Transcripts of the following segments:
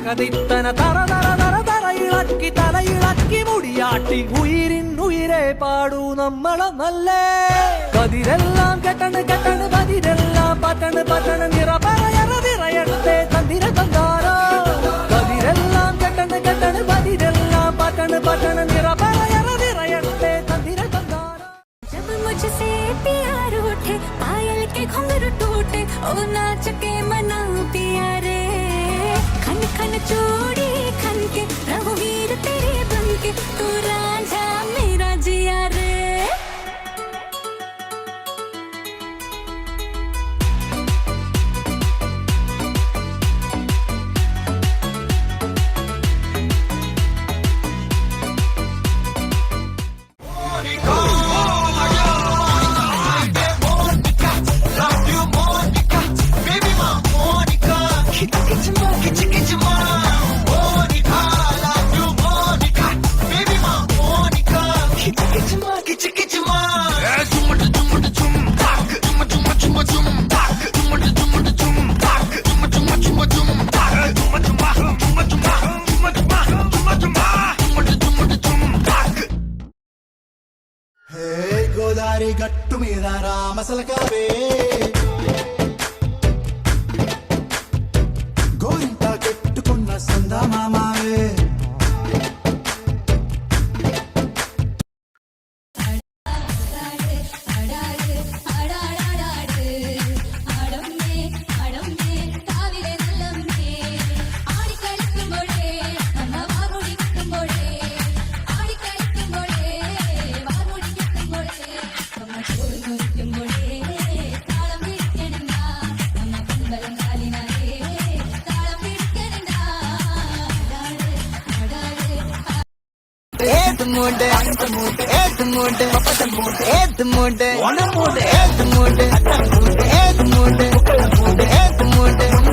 തകതിത്തന തറ തറ തറ തറയിളക്കി തലയിളക്കി മുടിയാട്ടി ഉയിരിനുയിരെ പാടൂ നമ്മളൊന്നല്ലേ കതിരെല്ലാം കെട്ടണ് കെട്ടണ് പതിരെല്ലാം പട്ടണ് പട്ടണ് നിറ പറയറ നിറയട്ടെ തന്തിര തന്താരോ കതിരെല്ലാം കെട്ടണ് കെട്ടണ് പതിരെല്ലാം പട്ടണ് പട്ടണ് നിറ പറയറ നിറയട്ടെ തന്തിര തന്താരോ जब मुझसे प्यार उठे पायल के घुंघरू टूटे ओ नाच के मना पिया रे खन खन चूड़ी खन के रघुवीर तेरे बन के तू राजा मेरा जिया रे గోదారి గట్టు మీద రామసలకావే గోరింట కట్టుకున్న సందమామావే Edmundo, Edmundo, Edmundo, Edmundo, Edmundo, Edmundo, Edmundo,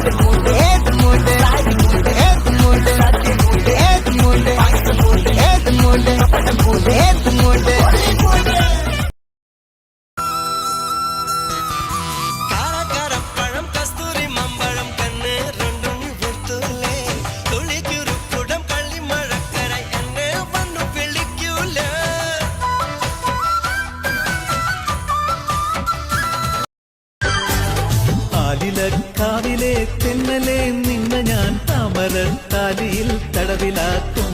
കാവിലെ തെന്നലെ നിന്ന ഞാൻ താമര താലിയിൽ തടവിലാക്കും